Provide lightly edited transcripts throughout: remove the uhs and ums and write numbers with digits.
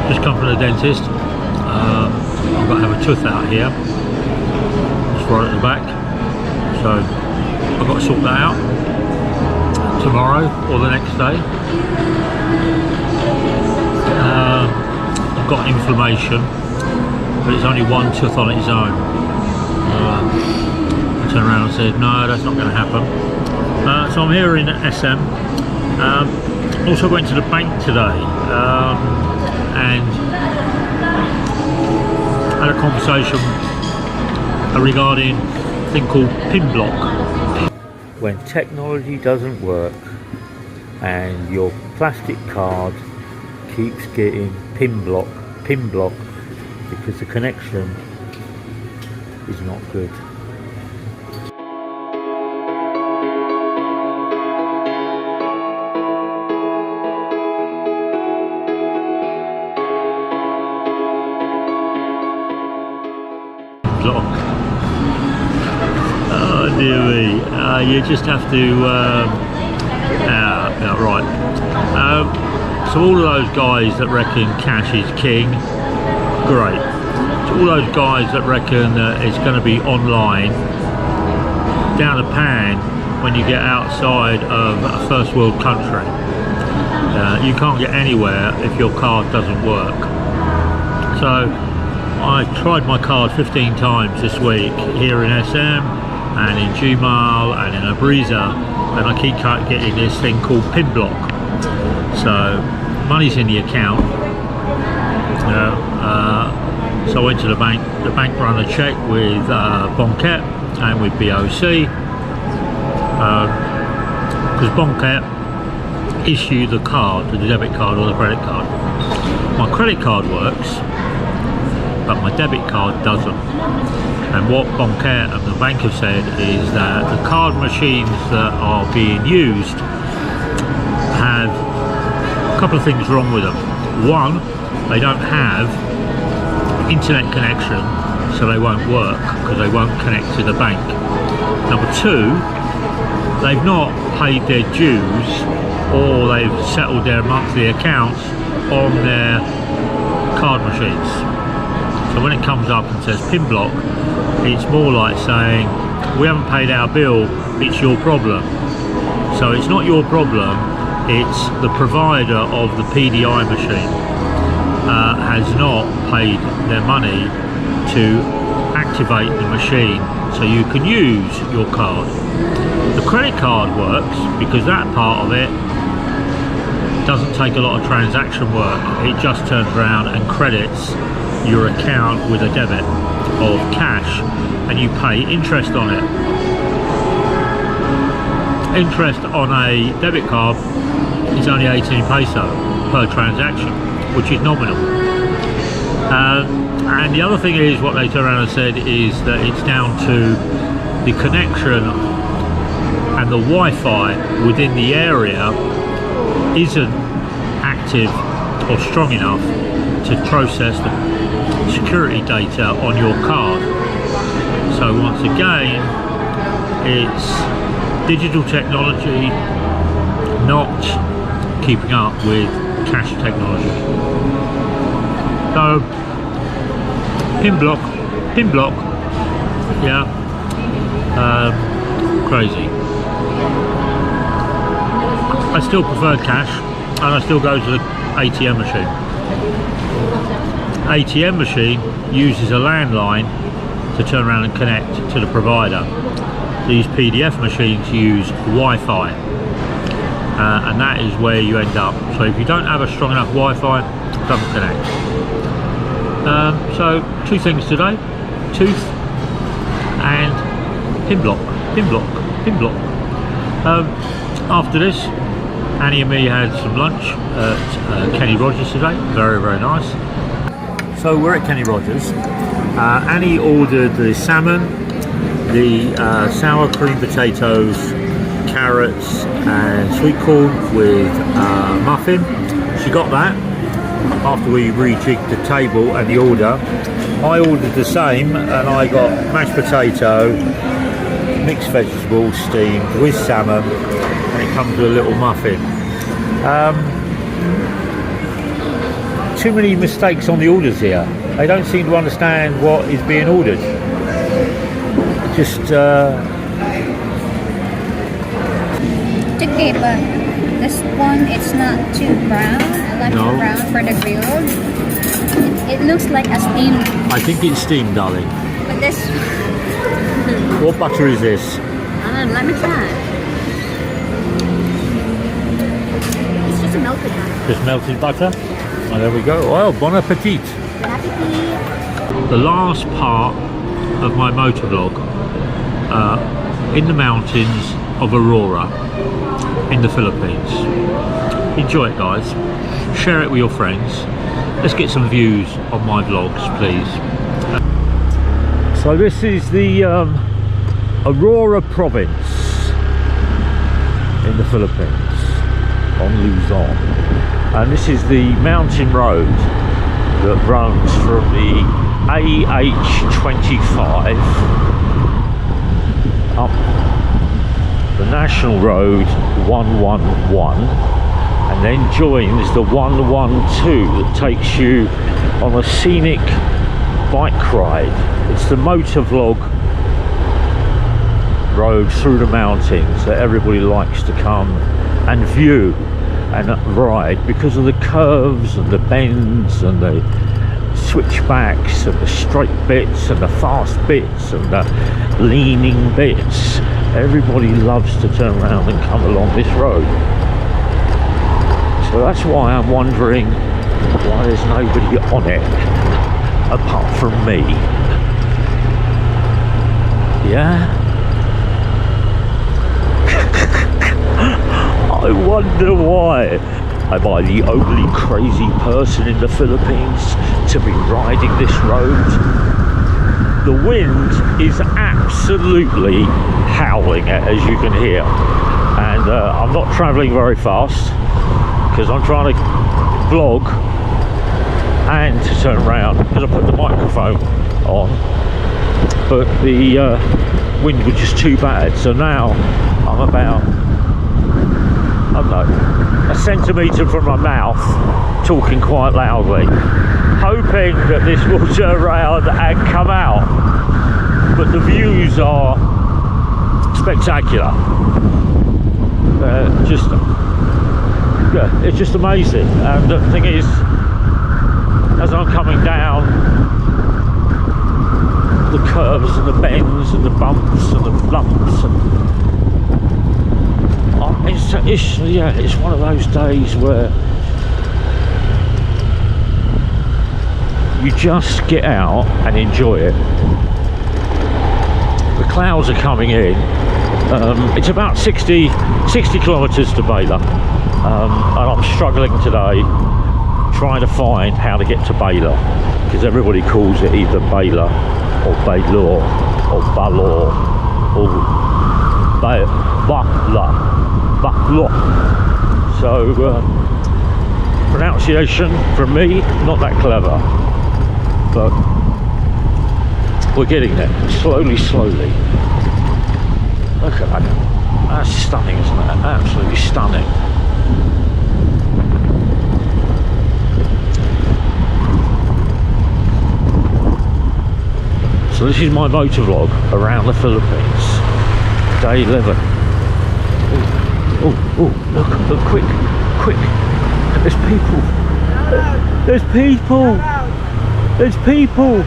Just come from the dentist. I've got to have a tooth out here. It's right at the back. So I've got to sort that out tomorrow or the next day. I've got inflammation, but it's only one tooth on its own. I turned around and said, no, that's not going to happen. So I'm here in SM. Also went to the bank today and had a conversation regarding a thing called pin block. When technology doesn't work and your plastic card keeps getting pin block because the connection is not good. Oh dear me, you just have to right. So all of those guys that reckon cash is king, great. So all those guys that reckon that it's going to be online, down the pan when you get outside of a first world country. You can't get anywhere if your card doesn't work. So I tried my card 15 times this week here in SM and in Jumal and in Abriza, and I keep getting this thing called pin block. So money's in the account, so I went to the bank. The bank ran a check with Bonquet and with BOC, because Bonquet issue the card, the debit card or the credit card. My credit card works, but my debit card doesn't. And what Bonquet and the bank have said is that the card machines that are being used have a couple of things wrong with them. One, they don't have internet connection, so they won't work because they won't connect to the bank. Number two, they've not paid their dues or they've settled their monthly accounts on their card machines. So when it comes up and says pin block, it's more like saying, we haven't paid our bill, it's your problem. So it's not your problem, it's the provider of the PDI machine has not paid their money to activate the machine so you can use your card. The credit card works because that part of it doesn't take a lot of transaction work. It just turns around and credits your account with a debit of cash and you pay interest on it. Interest on a debit card is only 18 peso per transaction, which is nominal. And the other thing is, what they turned around and said is that it's down to the connection and the Wi-Fi within the area isn't active or strong enough to process the security data on your card. So once again, it's digital technology not keeping up with cash technology. So pin block, yeah, crazy. I still prefer cash and I still go to the ATM machine. ATM machine uses a landline to turn around and connect to the provider. These PDF machines use Wi-Fi, and that is where you end up. So if you don't have a strong enough Wi-Fi, it doesn't connect. So two things today: tooth and pin block. After this, Annie and me had some lunch at Kenny Rodgers today. Very, very nice. So we're at Kenny Rodgers. Annie ordered the salmon, the sour cream potatoes, carrots and sweet corn with muffin. She got that after we rejigged the table and the order. I ordered the same and I got mashed potato, mixed vegetables steamed with salmon, and it comes with a little muffin. too many mistakes on the orders here. They don't seem to understand what is being ordered. Just okay, but this one, it's not too brown. I like No. it brown for the grilled. It looks like a steamed. I think it's steamed, darling. But this, What butter is this? let me try. It's just a melted one. Just melted butter. Oh, there we go. Well, bon appetit. Bon appetit. The last part of my motovlog in the mountains of Aurora in the Philippines. Enjoy it, guys. Share it with your friends. Let's get some views on my vlogs, please. So this is the Aurora province in the Philippines, on Luzon. And this is the mountain road that runs from the AH25 up the National Road 111 and then joins the 112 that takes you on a scenic bike ride. It's the motovlog road through the mountains that everybody likes to come and view and ride because of the curves and the bends and the switchbacks and the straight bits and the fast bits and the leaning bits. Everybody loves to turn around and come along this road. So that's why I'm wondering why there's nobody on it apart from me. Yeah? I wonder why. Am I the only crazy person in the Philippines to be riding this road? The wind is absolutely howling, as you can hear, and I'm not travelling very fast because I'm trying to vlog and to turn around because I put the microphone on, but the wind was just too bad. So now I'm about, I don't know, a centimetre from my mouth, talking quite loudly, hoping that this will turn around and come out. But the views are spectacular. It's just amazing. And the thing is, as I'm coming down, the curves and the bends and the bumps and the lumps and it's one of those days where you just get out and enjoy it. The clouds are coming in. It's about 60 kilometres to Baylor, and I'm struggling today trying to find how to get to Baylor because everybody calls it either Baylor or Baylor or Balor or Bakla. So pronunciation from me, not that clever, but we're getting there, slowly. Look at that, that's stunning, isn't it? Absolutely stunning. So this is my motovlog around the Philippines, day 11. Oh, look, quick. There's people.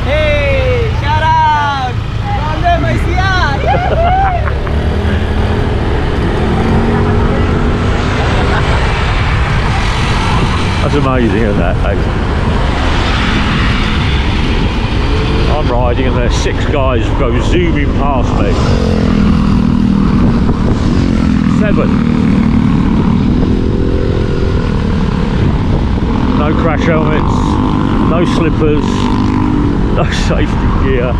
Hey, shout out! Grande Malaysia! That's amazing, isn't that? I'm riding and there's 6 guys go zooming past me. 7. No crash helmets, no slippers, no safety gear.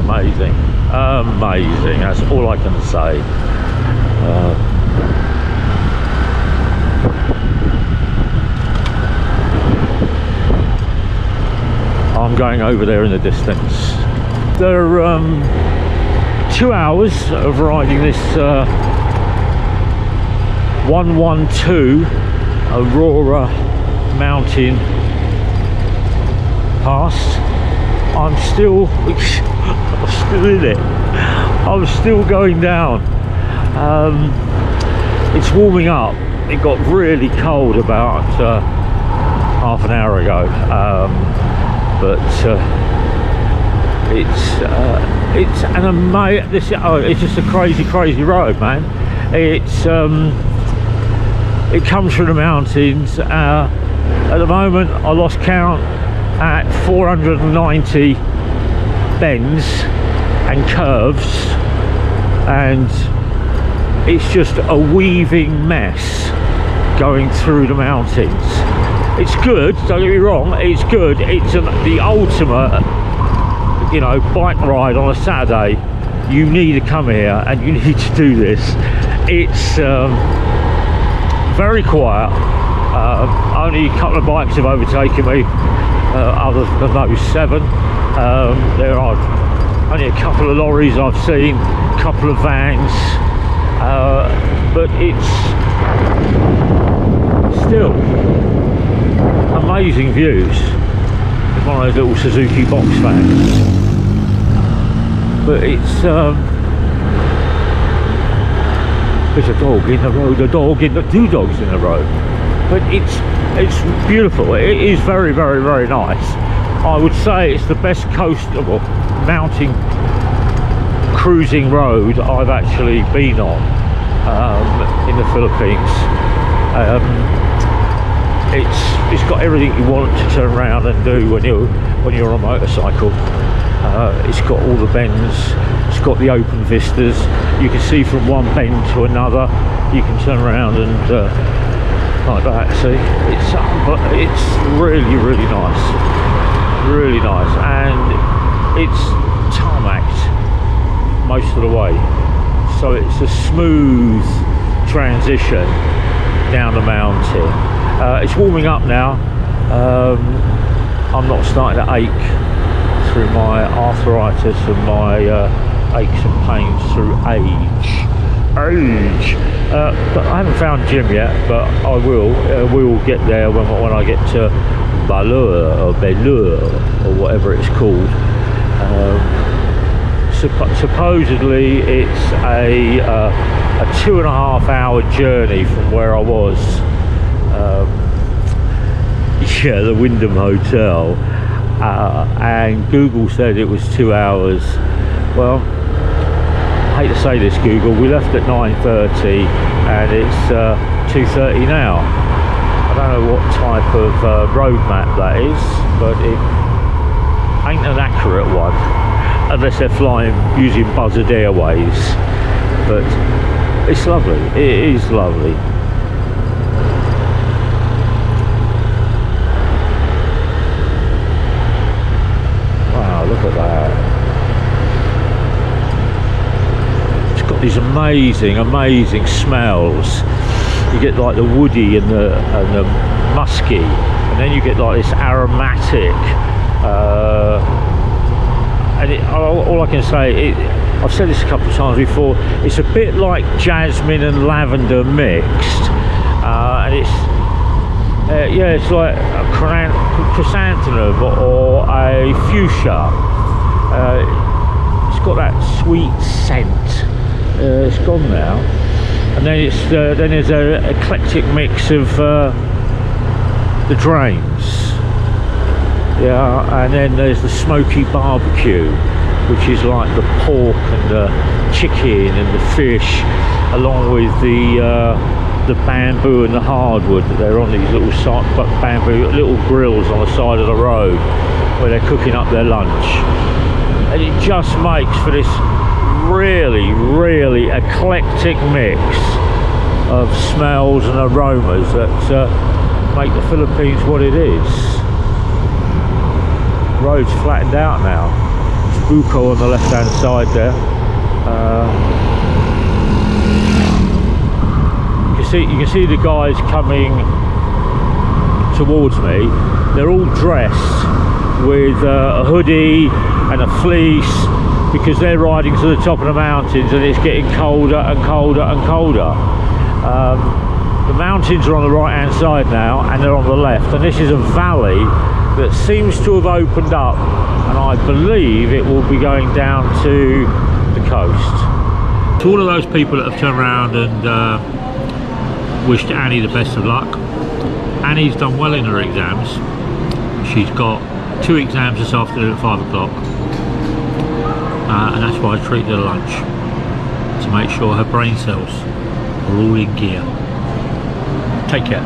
Amazing, that's all I can say. I'm going over there in the distance. There are 2 hours of riding this 112 Aurora mountain pass. I'm still in it. I'm still going down. It's warming up. It got really cold about half an hour ago, but it's an amazing. It's just a crazy road, man. It comes through the mountains. At the moment, I lost count at 490 bends and curves, and it's just a weaving mess going through the mountains. It's good, don't get me wrong, it's good. It's the ultimate, you know, bike ride on a Saturday. You need to come here and you need to do this. It's very quiet. Only a couple of bikes have overtaken me, other than those 7. There are only a couple of lorries I've seen, a couple of vans, but it's still amazing views. It's one of those little Suzuki box vans, but there's a dog in the road, two dogs in the road, but it's beautiful. It is very nice. I would say it's the best coastable mountain cruising road I've actually been on in the Philippines. It's got everything you want to turn around and do when you're on a motorcycle. It's got all the bends. It's got the open vistas. You can see from one bend to another. You can turn around and like that. See, it's really nice, really nice, and it's tarmacked most of the way, so it's a smooth transition down the mountain. It's warming up now. I'm not starting to ache through my arthritis and my aches and pains through age. But I haven't found gym yet, but I will. We will get there when I get to Balur or Belur or whatever it's called. Supposedly it's a 2.5 hour journey from where I was. Yeah, the Wyndham Hotel, and Google said it was 2 hours. Well, I hate to say this, Google, we left at 9:30 and it's 2:30 now. I don't know what type of road map that is, but it ain't an accurate one unless they're flying using Buzzard Airways. But it's lovely, it is lovely. Wow, look at that. These amazing smells. You get like the woody and the musky, and then you get like this aromatic. And all I can say, I've said this a couple of times before. It's a bit like jasmine and lavender mixed, and it's it's like a chrysanthemum or a fuchsia. It's got that sweet scent. It's gone now, and then then there's an eclectic mix of the drains, and then there's the smoky barbecue, which is like the pork and the chicken and the fish, along with the bamboo and the hardwood. They're on these little bamboo little grills on the side of the road where they're cooking up their lunch, and it just makes for this really eclectic mix of smells and aromas that make the Philippines what it is. Road's flattened out now. It's Buko on the left hand side there. You can see the guys coming towards me. They're all dressed with a hoodie and a fleece, because they're riding to the top of the mountains and it's getting colder and colder and colder. The mountains are on the right hand side now and they're on the left, and this is a valley that seems to have opened up, and I believe it will be going down to the coast. To all of those people that have turned around and wished Annie the best of luck, Annie's done well in her exams. She's got 2 exams this afternoon at 5 o'clock, and that's why I treated her lunch, to make sure her brain cells are all in gear. Take care.